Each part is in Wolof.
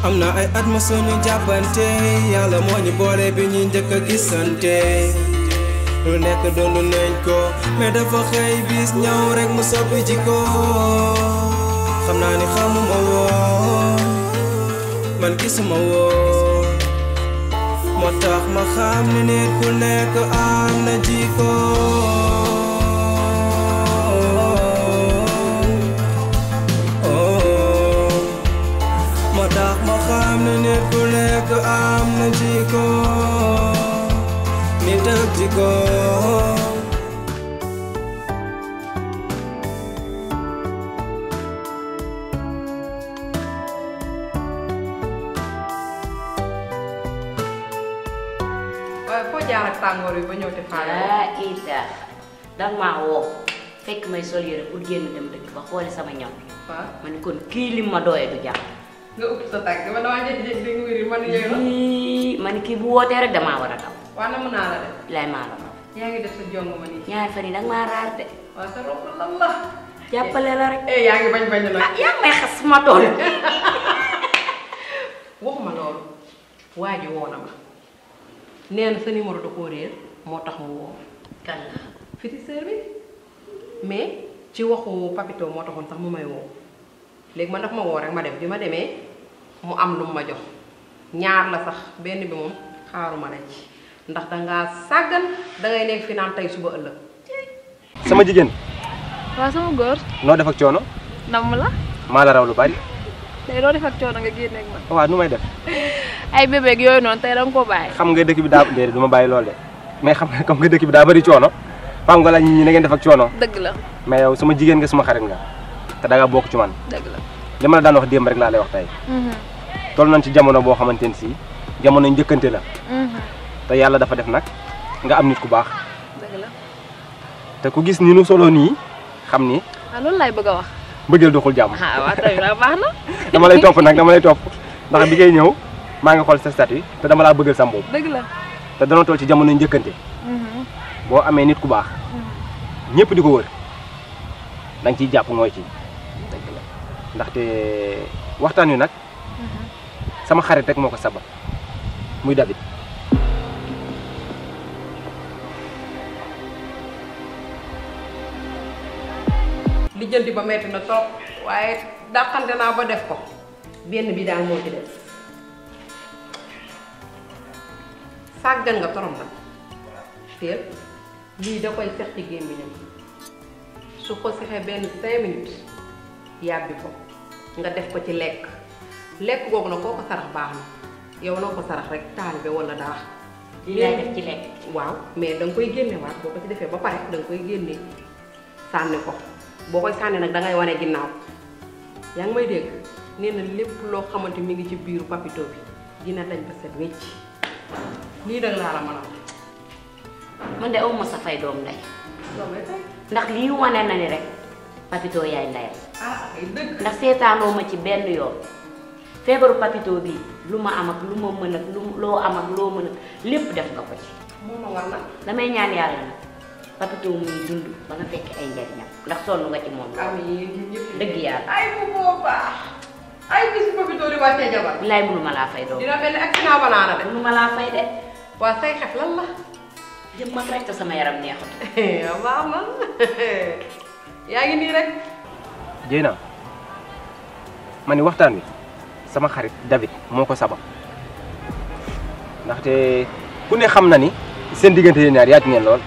am na ay at ma suñu jàppante yàlla moo ñu boole bi ñu njëkk a gisante lu nekk doon nañ ko mais dafa xëy bis ñëw rek mu soppi jikko xam naa ni xamuma woon man gisuma woon moo tax ma xam ni nit ku nekk am na jikko ma xam ne nit ku nekk am na jikko nit ak jikko waaye foo jaar ak tàngoor bi ba ñëw te faale Ida danga maa woo fekk may sol yére pour génn dem dëkk ba xooli sama ñaw waaw ma ni kon kii lim ma dooyee du jàpp nga upp sa tàgg man damaa jékki-jékki dégg nga wér man yooyu la. ma ni kii bu wootee rek damaa war a daw. waaw na mën naa la def. lay maa la daw. yaa ngi def sa jong ma nii. ñaari fan yi danga maa raar de. waaw sa rob lan la. jàppale la rek. yaa ngi bañ nag. ah yaa ngi may xas ma tool. waxuma loolu waa ji woo na ma nee na sa numéro da koo réer moo tax mu woo. kan la. féticheur bi mais ci waxu papito moo taxoon sax mu may woo. léegi man daf ma woo rek ma dem bi ma demee mu am lu ma jox ñaar la sax benn bi moom xaaruma la ci ndax dangaa sàggan dangay nekk fi naan tey suba ëllëg. sama jigéen. waaw sama góor. noo def ak coono. namm la. maa la raw lu bari. tey doo def ak coono nga génne ak man. waaw nu may def. ay bébé yooyu noonu tey danga ko bàyyi. xam nga dëkk bi daa déedéet du ma bàyyi loolu de mais xam nga comme nga dëkk bi daa bari coono xam nga la ñi na ngeen def ak coono. dëgg la. mais yow sama jigéen nga sama xarit nga te da nga bokk ci man. dëgg la. li ma la daan wax démb rek laa lay wax tey. toll nañ ci jamono boo xamante ni si jamono njëkkante la. te yàlla dafa def nag nga am nit ku baax. dëgg la. te ku gis ni nu solo nii xam ni. ah loolu laay bëgg a wax. bëggeel doxul jàmm. ah waaw tamit baax na. dama lay topp nag dama lay topp ndax bi ngay ñëw maa ngi xool sa statut te dama laa bëggal sa mboobu. dëgg la. te dana toll ci jamono njëkkante. boo amee nit ku baax. ñëpp di ko wër dañ ciy jàpp mooy ci. dëgg la. ndaxte waxtaan wi nag sama xarit rek moo ko sabab muy David. lijjanti ba metti na trop waaye dàqante naa ba def ko benn bi daal moo ci def sàggan nga torom nag teel lii da koy sex ci gémmiñam su ko sexee benn 5 minutes yàbbi ko nga def ko ci lekk googu nag koo ko sarax baax na yow noo ko sarax rek taalibe wala dara. lii lay def ci lekk. waaw mais da nga koy génne waat boo ko ci defee ba pare da nga koy génne sànni ko boo koy sànni nag da ngay wane ginnaaw yaa ngi may dégg nee na lépp loo xamante mi ngi ci biiru papito bi dina dañ ba set wecc lii da laa la mën a wax. man de aw ma sa fay doom ndey. ndax lii wane na ni rek papito yaay ndeyam. ah ay dëgg. ndax seetaanoo ma ci benn yoon feebaru papito bii lu ma am ak lu ma mën ak loo am ak loo mën ak lépp def nga ko ci. moo ma war nag. damay ñaan yàlla nag papito muy dund ba nga fekk ay njariñam ndax sonn nga ci moom. amiin ñëpp dëgg yàlla. ay bu boobaa ay bis papito di wàccee jabar. bilaay mënuma laa fay doom. dina mel ni accident banaana de. mënuma laa fay de. waa say xef lan la. jëm mag rek te sama yaram neexut. baax na yaa ngi nii rek. Dieyna ma ni waxtaan wi sama xarit David moo ko sabab ndaxte ku ne xam na ni seen diggante yéen ñaar yaatu ngeen lool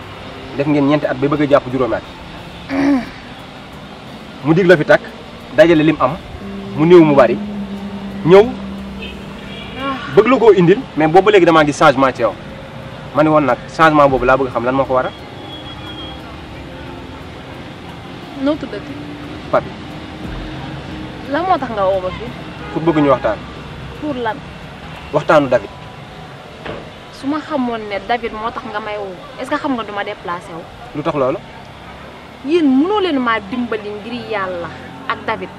def ngeen ñeenti at ba bëgg a jàpp juróomi at mu dig la fi takk dajale lim am mu néew mu bari ñëw bëgg la koo indil mais boobu léegi damaa gis changement ci yow ma ne woon nag changement boobu laa bëgg xam lan moo ko waral. noo tuddati. Papi. lan moo tax nga woo ma fii. pour bëgg ñu waxtaan. pour lan waxtaanu David. su ma xamoon ne David moo tax nga may woo est-ce que xam nga duma déplacé wu. lu tax loolu. yéen mënoo leen maa dimbali ngir yàlla ak David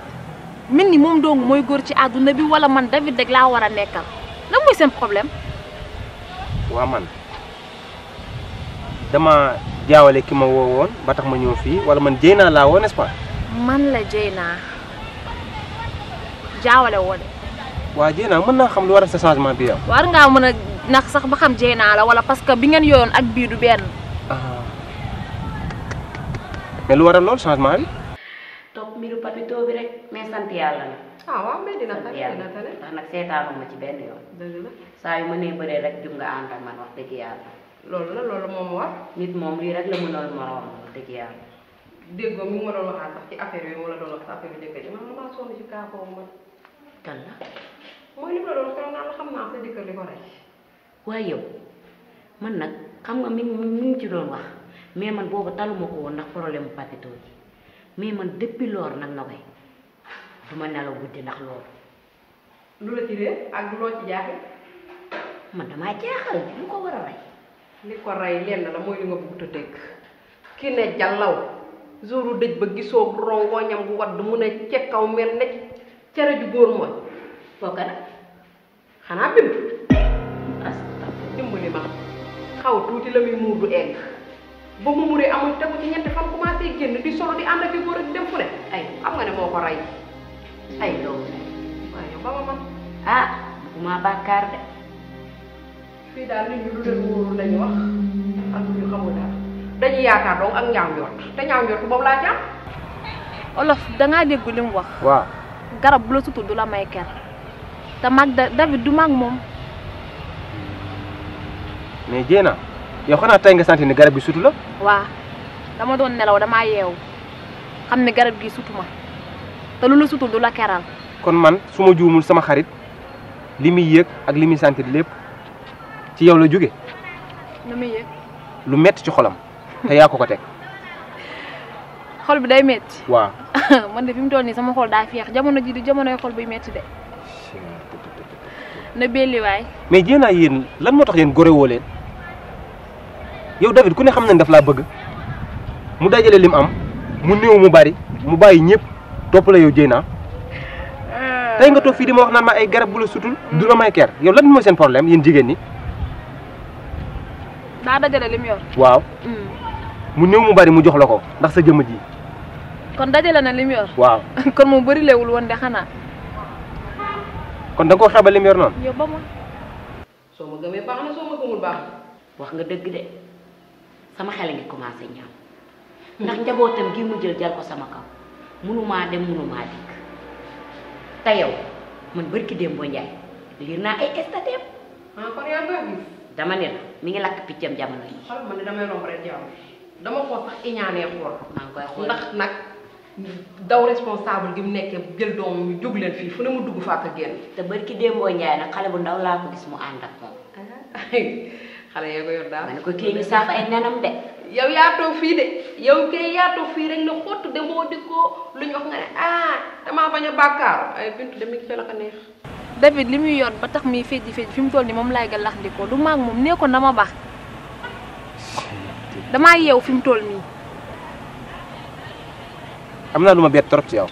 mel ni moom dong mooy góor ci àdduna bi wala man David rek laa war a nekkal lan mooy seen problème. waa man dama jaawale ki ma woo woon ba tax ma ñëw fii wala man Dieyna laa woo n'est-ce pas. man la Dieyna jaawale woo de. waa Dieyna mën naa xam lu war a sa changement bi yow. war ngaa mën a nax sax ba xam Dieyna la wala parce que bi ngeen yoon ak bii du benn. mais lu waral lool changement bi. topp mbiru papito bi rek mais sant yàlla na. waaw mais dina sant tane yàlla dina tane. ndax nag seetaanu ma ci benn yoon. dëgg la saa yu ma nee bëree rek jum nga ànd ak man wax dëgg yàlla. loolu moom war. nit moom lii rek la mënoon moroom wax dëgg yàlla. déggoo mi ngi ma doon waxaat sax ci affaire yooyu mu la doon wax sa affaire yu jëkkër ji man maa sonn ci kaa boobu man. kan la. mooy li ma la doon wax naan la xam naa sa jëkkër li ko rey. waaye yow man nag xam nga mi ngi ci doon wax mais man boobu taluma ko woon ndax problème mu papito ji mais man depuis loor nag na koy du ma nelaw guddi ndax loolu. lu la ci réer ak loo ci jaaxle. man damaa jaaxal lu ko war a rey. li ko rey lenn la mooy li nga bëgg a dégg ki ne jàllaw jouru dëj ba gisoo rongoñam gu wadd mu ne ca kaw mel ne cere ju góor mooy fooka nag xanaa bindu dimbali ma xaw tuuti la muy muur du egg ba mu muree amul tegu ci ñetti fan commencé génn di solo di ànd ak góor ak dem fu ne ay xam nga ne moo ko rey ay loolu waaye yow ba ma man ah bugguma bàkkaar de. fii daal nit ñi lu leen wóorul lañu wax ak lu ñu xamul daal dañuy yaakaar donc ak ñaaw njort te ñaaw njort boobu laa ci am. Olof dangaa dégg li mu wax. waaw. garab bu la sutul du la may ker te mag David du mag moom. mais Dieyna yow xanaa tey nga sant ni garab gi sutu la. waa dama doon nelaw damaa yeewu xam ne garab gi sutu ma te lu la sutul du la keral. kon man su ma juumul sama xarit li muy yëg ak li muy sentir lépp ci yow la jóge nu muy yëg. lu metti ci xolam te yaa ko teg. xol bi day metti. waaw. man de fi mu toll nii sama xol daa feex jamono ji di jamonoy xol buy metti de. na belli waay. mais Dieyna yéen lan moo tax yéen gore woo leen yow David ku ne xam nañ daf laa bëgg mu dajale lim am mu néew mu bari mu bàyyi ñëpp topp la yow Dieyna tey nga toog fii di ma wax naan ma ay garab bu la sutul du la may ker yow lan mooy seen problème yéen jigéen ñi. daa dajale lim yor. waaw. mu néew mu bari mu jox la ko ndax sa jëmm ji. kon dajale na lim yor. waaw. kon moom bëri leewul woon de xanaa. kon da nga koo xebal lim yor noonu. yow ba ma. soo ma gëmee baax na soo ma gëmul baax na. wax nga dëgg de sama xel ngi commencé ñaaw ndax njabootam gi mu jël ko sama kaw munumaa dem munumaa dikk te yow man barki Dembo Njaay liir naa ay estateem. ah kon yaa ngi koy gis. dama ne la mi ngi lakk piccam jamono yi. xool man de damay romb rek jaww dama ko sax iñaanee xool. maa ngi koy xool ndax nag daw responsable gi mu nekkee jël doomam ñu jóg leen fii fu ne mu dugg fa ak génn. te barki Dembo Njaay nag xale bu ndaw laa ko gis mu ànd ak moom. xale yaa ko yor daal. ma ne ko kii ngi saaf ay nenam de. yow yaa toog fii de yow kay yaa toog fii rek ne xottu de moo di ko lu ñu wax nga ne damaa bañ a bàkkaar ay bintu de mi ngi la ko neex. David li muy yor ba tax muy fejji fi mu toll nii moom laay galax di ko du maag moom nee ko na ma baax damaa yeew fi mu toll nii. am naa lu ma bett trop ci yow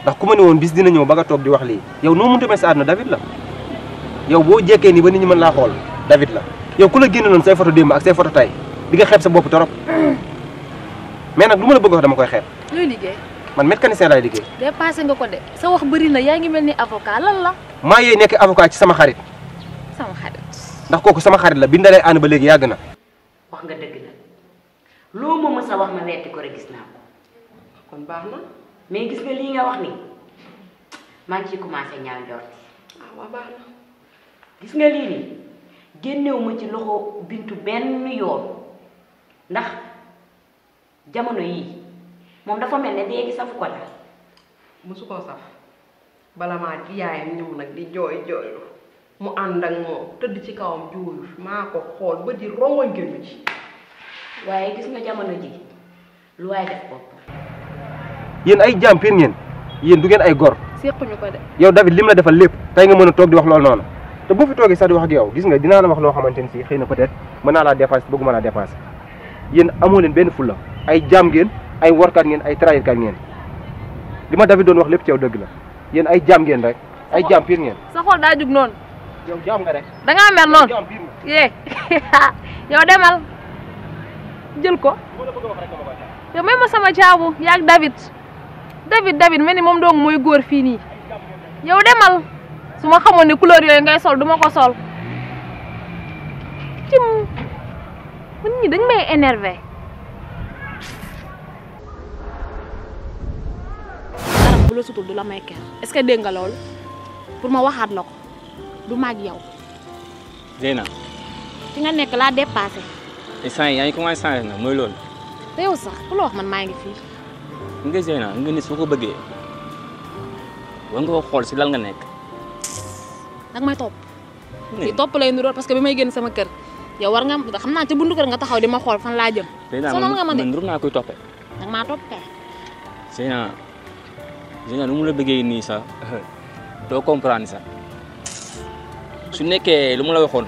ndax ku ma ne woon bis dina ñëw ba nga toog di wax lii yow noo mënta mel sa àdduna David la yow boo jekkee nii ba nit ñi mën laa xool David la yow ku la génne noonu say photo démb ak say photo tay di nga xeeb sa bopp trop mais nag lu ma la bëgg wax dama koy xeeb. looy liggéey. man mécanicien laay liggéey. dépassé nga ko de sa wax bëri na yaa ngi mel ni avocat lan la. maa yee nekk avocat ci sama xarit. sama xarit. ndax kooku sama xarit la bi ndalee ànd ba léegi yàgg na. wax nga dëgg nag loo ma mës a wax ma wetti ko rek gis naa ko. kon baax na. mais gis nga lii nga wax nii maa ngi ciy commencé ñaaw njort. waaw baax na. gis nga lii nii génnewu ma ci loxo bintu benn yoon ndax jamono yii moom dafa mel ne léegi safu ko la. mosu koo saf bala maa ci yaayam ñëw nag di jooy jooylu mu ànd ak moom tëdd ci kawam jooyul maa ko xool ba di rongoñ génn ci. waaye gis nga jamono ji lu waay def bopp. yéen ay jaam piir ngeen yéen du ngeen ay gor. séquñu ko de. yow David lim la defal lépp tey nga mën a toog di wax loolu noonu te bu fi toogee sax di wax ak yow gis nga dinaa la wax loo xamante ni si xëy na peut-être mën naa laa dépassé bëgguma laa dépassé yéen amoo leen benn fulla ay jaam ngeen ay workat ngeen ay trahirkat ngeen li ma David doon wax lépp ci yow dëgg la yéen ay jaam ngeen rek ay jaam pire ngeen. sa xol daa jug noonu. yow jaam nga rek. da ngaa mer noonu yee yow demal jël ko yow may ma sama caabu yaag David mel ni moom dong mooy góor fii nii yow demal su ma xamoon ne couleur yooyu ngay sol duma ko sol tim nit ñi dañ may énervé. dara bu la sutul du la may ker est-ce que dégg nga loolu pour ma waxaat la ko du maag yow. Zeyna. fi nga nekk laa dépassé. instant yii yaa ngi commencé changé na mooy loolu. te yow sax ku la wax man maa ngi fii. nga Zeyna nga nit su ko bëggee war nga ko xool si lan nga nekk. nag may topp. di topp lay niróo parce que bi may génn sama kër yow war nga xam naa ci buntu kër nga taxaw di ma xool fan laa jëm. sonal nga ma de man niróo naa koy toppee. nag maa toppee. Zeyna nu mu la bëggee nii sax doo comprendre sax su nekkee lu mu la waxoon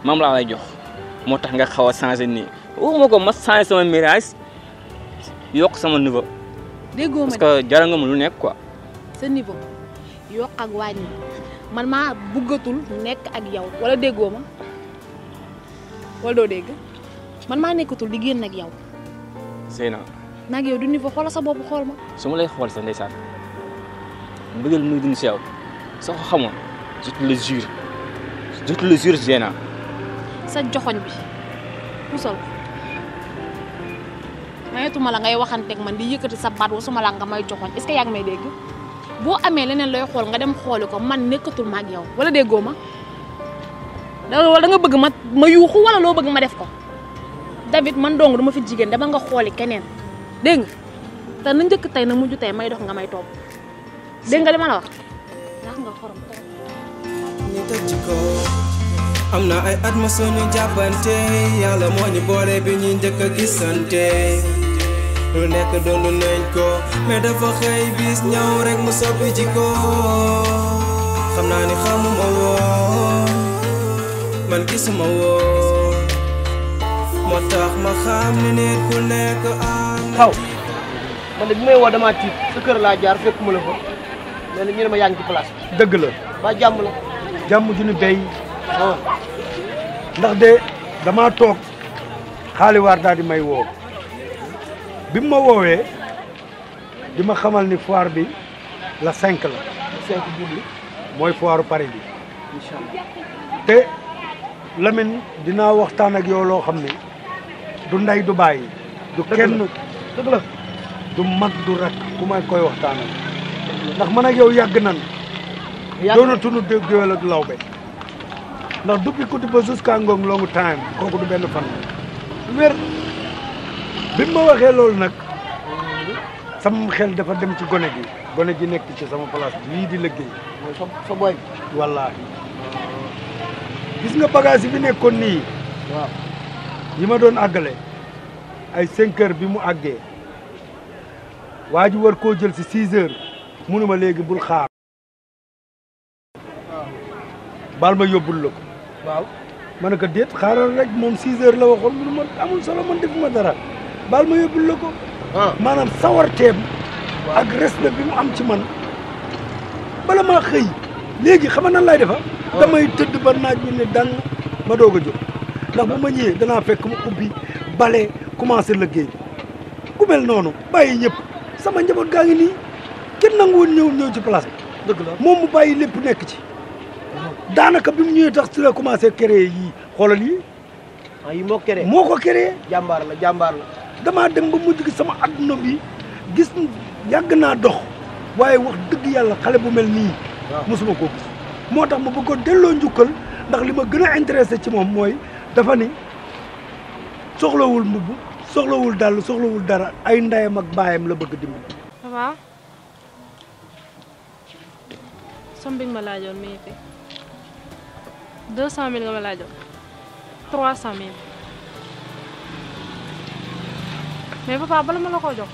maam laa lay jox moo tax nga xaw a changé nii waxuma ko ma changé sama mirage yokk sama niveau. déggoo ma parce que jaral nga ma lu nekk quoi. sa niveau yokk ak wàññi man maa bëggatul nekk ak yow wala déggoo ma wala doo dégg man maa nekkatul di génn ak yow. Zeyna. nag yow du niveau xoolal sa bopp xool ma. su ma lay xool sax ndeysaan mbëggeel muy dund si yow soo ko xamoon je te le jure Zeyna. sa joxoñ bi pusal mayetuma la ngay waxanteeg man di yëkkati sa baat wasuma la nga may joxoñ est-ce que yaa ngi may dégg boo amee leneen looy xool nga dem xooli ko man nekkatul ma ak yow wala déggoo ma da nga bëgg ma yuuxu wala loo bëgg ma def ko David man dong duma fi jigéen dama nga xooli keneen dégg nga te na njëkk tey na mujj tey may dox nga may topp dégg nga li ma la wax ndax nga xorom ñu tëj ko am na ay at ma suñu jàppante yàlla moo ñu boole bi ñu njëkk a gisante lu nekk doon nañ ko mais dafa xëy bis ñëw rek mu soppi jikko xam naa ni xamuma woon man gisuma woon moo tax ma xam ni nit ku nekk am xaw man de bi may woo damaa tiit sa kër laa jaar fekk mu la fa nee na ñu ne ma yaa ngi ci place bi. dëgg la ba jàmm la. jàmm ju ni béy ndax de damaa toog xaaliwaar daal di may woo bi mu ma woowee di ma xamal ni foire bi la 5 la. 5 jubli mooy foire Paris bi. incha allah te Lamine dinaa waxtaan ak yow loo xam ne du ndey du bàyyi. du kenn dëgg la du mag du rak ku may koy waxtaanal ndax man ak yow yàgg nan doonatunu dégg géwél ak lawbe ndax depuis kuti ba jusqu'à ngong longu time kooku du benn fan wér bi ma waxee loolu nag sama xel dafa dem ci gone gi nekk ci sama place bii di liggéey mooy sa boy wallaahi gis nga bagage yi bi nekkoon nii waaw yi ma doon àggale ay 5 heures bi mu àggee waa ji war koo jël si 6 heures munuma léegi bul xaar baal ma yóbbul la ko waaw ma ne ko déet xaaral rek moom 6 heures la waxoon munuma amul solo man defuma dara baal ma yóbbul la ko maanaam sawarteem ak respect bi mu am ci man bala maa xëy léegi xam nga nan lay defa damay tëdd ba naaj bi ne dang ma doog a jóg ndax bu ma ñëwee danaa fekk mu ubbi bale commencé liggéey ku mel noonu bàyyi ñëpp sama njaboot gaa ngi nii kenn nanguwoon ñëw ci place bi. dëgg la moom mu bàyyi lépp nekk ci daanaka bi mu ñëwee tax si la commencé créer yii xoolal yii. yi moo créé moo ko créé. jàmbaar la damaa dem ba mujj gi sama adduna bi gis yàgg naa dox waaye wax dëgg yàlla xale bu mel nii. mosuma koo gis moo tax ma bëgg ko delloo njukkal ndax li ma gën a intéressé ci moom mooy dafa ni soxlawul mbubb soxlawul dàll soxlawul dara ay ndeyam ak baayam la bëgg dimbali. waaw som bi nga ma laajoon mi ngi fi 200 000 nga ma laajoon 300 000 mais papa bala ma la ko jox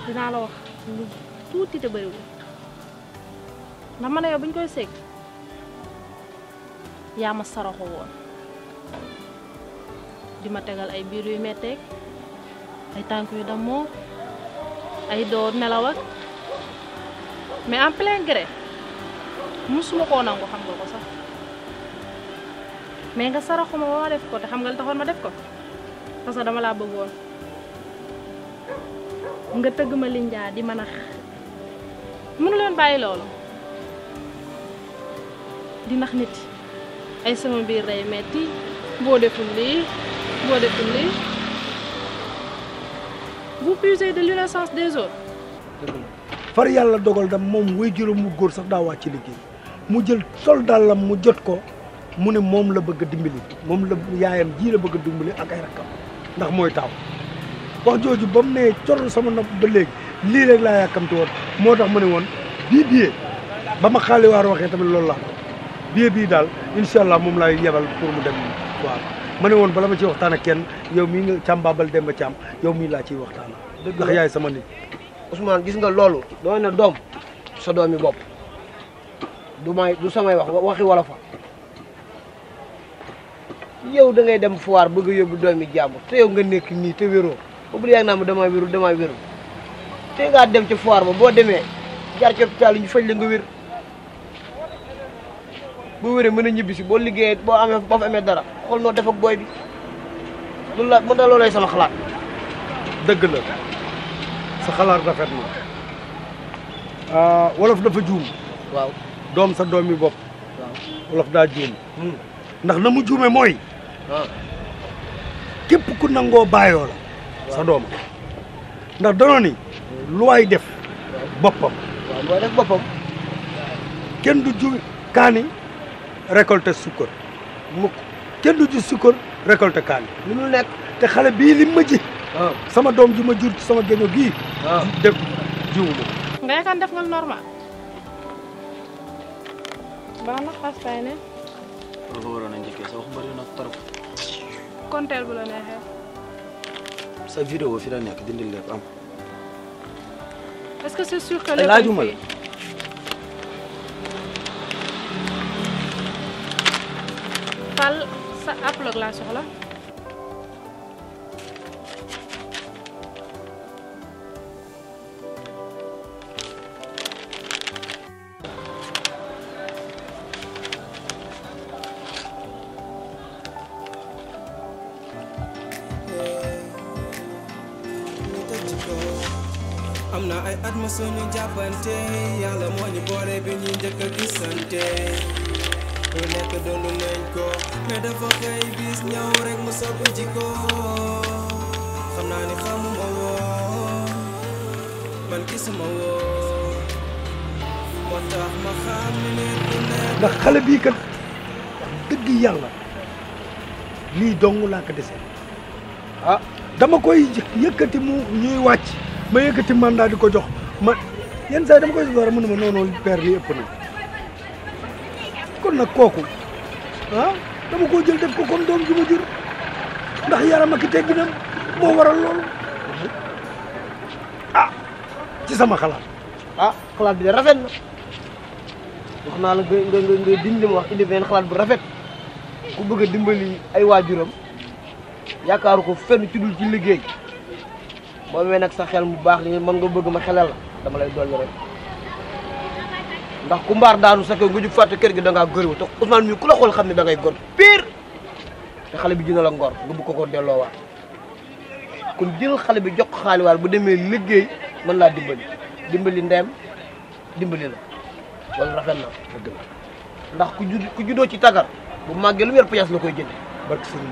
dinaa la wax lu tuuti te bëriwul ndax man yow buñ koy seeg yaa ma saraxu woon di ma tegal ay biir yu metteeg ay tànk yu damoo ay doo nelaw ak mais en plein gré musuma koo nangu xam nga ko sax mais nga saraxuma ba ma def ko te xam nga li taxoon ma def ko parce que dama laa bëggoon nga tëgg ma linjaa di mën a mënu leen bàyyi loolu di nax nit ay sama biir day metti boo deful lii vous puisez de l'innocence des autres. far yàlla dogal dam moom way juróom mu góor sax daa wàcc liggéey mu jël soldaalam mu jot ko mu ne moom la bëgg a dimbali moom la yaayam ji la bëgg a dimbali ak ay rakkam ndax mooy taaw wax jooju ba mu ne cor sama nopp ba léegi lii rek laa yàkkamti woon moo tax mu ne woon bii billet ba ma xaali waar waxee tamit loolu laa billet bii daal incha allah moom laay yebal pour mu dem waaw ma ne woon bala ma ci waxtaan ak kenn yow mii nga Thiam Babal Demba Thiam yow mii laa ciy waxtaan ndax yaay sama nit. Ousmane gis nga loolu doo ne doom sa doom yi bopp du samay waxi wala fa yow da ngay dem foire bëgg a yóbbu doomi jàmbur te yow nga nekk nii te wéroo boobu yaa ngi naan ma damaa wéru te ngaa dem ci foire ba boo demee jaar ci hôpital yi ñu faj la nga wér boo wéree mën a ñibbisi boo liggéeyee boo fa amee dara xool noo def ak booy bi loolu la mën na loolay sama xalaat. dëgg la sa xalaat rafet na wolof dafa juum. waaw doom sa doom yi bopp. waaw wolof daa juum. ndax na mu juume mooy. képp ku nangoo bàyyoo la. sa doom ndax danoo ni lu waay def boppam. waaw lu waay def boppam. kenn du ju kaani récolter sukkar mukk kenn du ju sukkar récolter kaani. lu mu nekk te xale bii li ma ji. sama doom ji ma jur ci sama géño gii. def jiwu ma. nga yaakaar def nga normal. baax na xas fay ne. loolu ko waroon a njëkkee sa wax bëri na trop. konteel bu la neexee. sa vidéo fi la nekk dindil lépp am. est-ce que c'est sûr que lépp laajuma la. Fall sa upload laa soxla. am na ay at ma suñu jàppante yàlla moo ñu boole bi ñu njëkk a gisante lu nekk doonu nañ ko mais dafa xëy bis ñëw rek mu soppi jikko xam naa ni xamuma woon man gisuma woon moo tax ma xam ni nit ku nekk ndax xale bii kat dëgg yàlla lii dong laa ko dese dama koy yëkkati mu ñuy wàcc ma yëkkati mandat di ko jox ma yenn saa yi dama koy door a mën ma noonu père li ëpp na kon nag kooku dama koo jël def ko comme doom ju ma jur ndax yaram ak i tegginam moo waral loolu ci sama xalaat xalaat bi de rafet na wax naa la nga dindi ma wax indi beneen xalaat bu rafet ku bëgg a dimbali ay waajuram yaakaaru ko fenn ci dul ci liggéey boo amee nag sa xel mu baax li mën nga bëgg ma xelal la dama lay dolli rek ndax ku mbaar daanu sa kër nga jug fàtte kër gi da ngaa góor te Ousmane mi ku la xool xam ne da ngay gor pire te xale bi dina la ngor nga bëgg ko delloowaat kon jël xale bi jox ko xaaliwaat bu demee liggéey mën laa dimbali ndeyam dimbali la loolu rafet na dëgg la ndax ku juddoo ci tagar bu màggee lu mu yor pièce la koy jënd barke sëriñ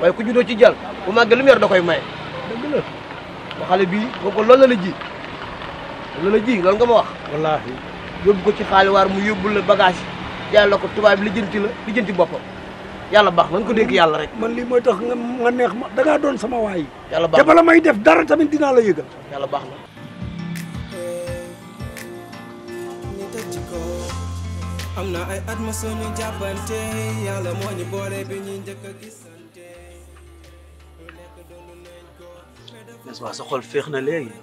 waaye ku juddoo ci jàll bu màggee lu mu yor da koy maye dëgg la ba xale bii boo ko loolu la ji loolu nga ma wax wallaahi yóbbu ko ci xaaliwaar mu yóbbul la bagage jaay la ko tubaab bi lijjanti boppam yàlla baax na nga ko dénk yàlla rek man lii mooy tax nga neex ma da ngaa doon sama waay yàlla baax te bala may def dara tamit dinaa la yëgal yàlla baax na ñu tëj ci ko am na ay at ma suñu jàppante yàlla moo ñu boole bi ñu njëkk a gisante lu nekk doonu nañ ko n'est-ce pas sa xol féex na léegi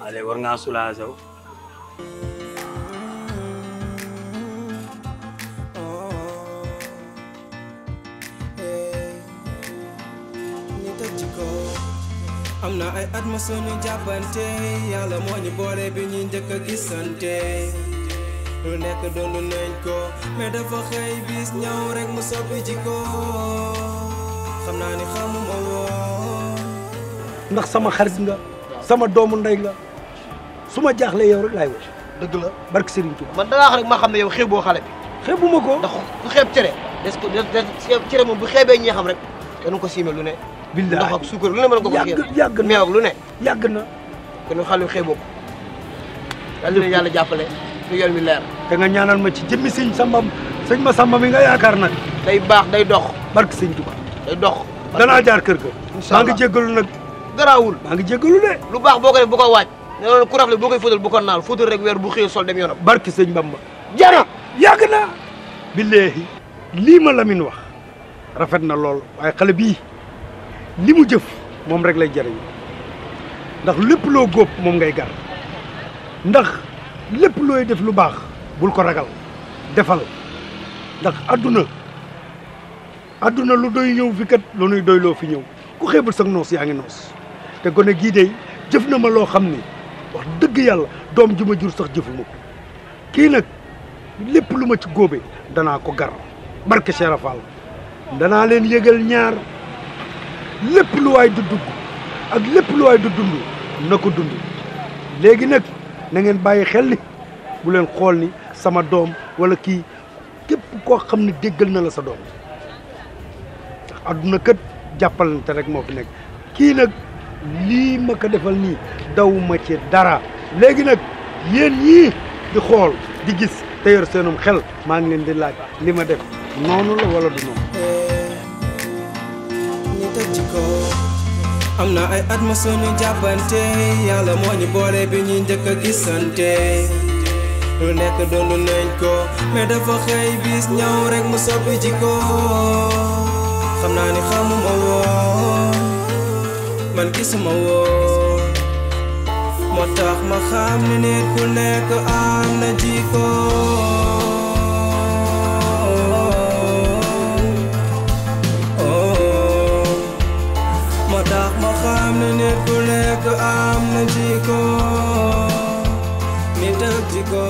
allez war ngaa soulager wu am na ay at ma sunu jàppante yàlla moo ñu boole bi ñuy njëkk a gisante lu nekk doon nañ ko mais dafa xëy bis ñëw rek mu soppi jikko xam naa ni xamuma woon ndax sama xarit nga sama doomu ndey nga su ma jaaxlee yow rek laay woo. dëgg la barke Serigne Touba. man dangaa wax rek ma xam ne yow xeeboo xale bi. xeebuma ko. ndax ku xeeb cere cere moom bu xeebee ñi xam rek danu ko siime lu ne. billaay ndox ak suukar lu ne mën ko ko xeeb yàgg na meew ak lu ne. yàgg na. kon xale yu xeeboo ko. yàlla na yàlla jàppale ñu yoon mi leer. te nga ñaanal ma ci jëmmi sëñ ma samba mi nga yaakaar nag. day baax day dox. barke Sëñ Touba. day dox. danaa jaar kër ga. incha allah maa ngi jéggalu nag. garaawul maa ngi jéggalu de. lu baax boo ko def bu ko waaj. ne noonu ku rafle boo koy fóotal bu ko naal fóotal rek weer bu xëy sol dem yoonam. barke Sëñ Bamba. jara yàgg na. billahi lii ma Lamine wax rafet na lool waaye xale bii li mu jëf moom rek lay jëriñ ndax lépp loo góob moom ngay gar ndax lépp looy def lu baax bul ko ragal defal ndax adduna lu doy ñëw fi kat lu nuy doy loo fi ñëw ku xeebul sax noos yaa ngi noos te gone gii de jëf na ma loo xam ni wax dëgg yàlla doom ju ma jur sax jëfuma ko kii nag lépp lu ma ci góobe danaa ko gar barke Cheikh Fall danaa leen yëgal ñaar lépp lu waay du dugg ak lépp lu waay du dund na ko dund léegi nag na ngeen bàyyi xel ni bu leen xool ni sama doom wala kii képp koo xam ne déggal na la sa doom ndax adduna kët jàppalante rek moo fi nekk kii nag lii ma ko defal nii daw ma ci dara léegi nag yéen ñii di xool di gis te yor seenum xel maa ngi leen di laaj li ma def noonu la wala du noonu. ñu tëj ci ko am na ay at ma sunu jàppante yàlla moo ñu boole bi ñuy njëkk a gisante lu nekk doon nañ ko mais dafa xëy bis ñëw rek mu soppi jikko xam naa ni xamuma woon man gisuma woon moo tax ma xam ne nit ku nekk am na jikko moo tax ma xam ne nit ku nekk am na jikko nit ak jikko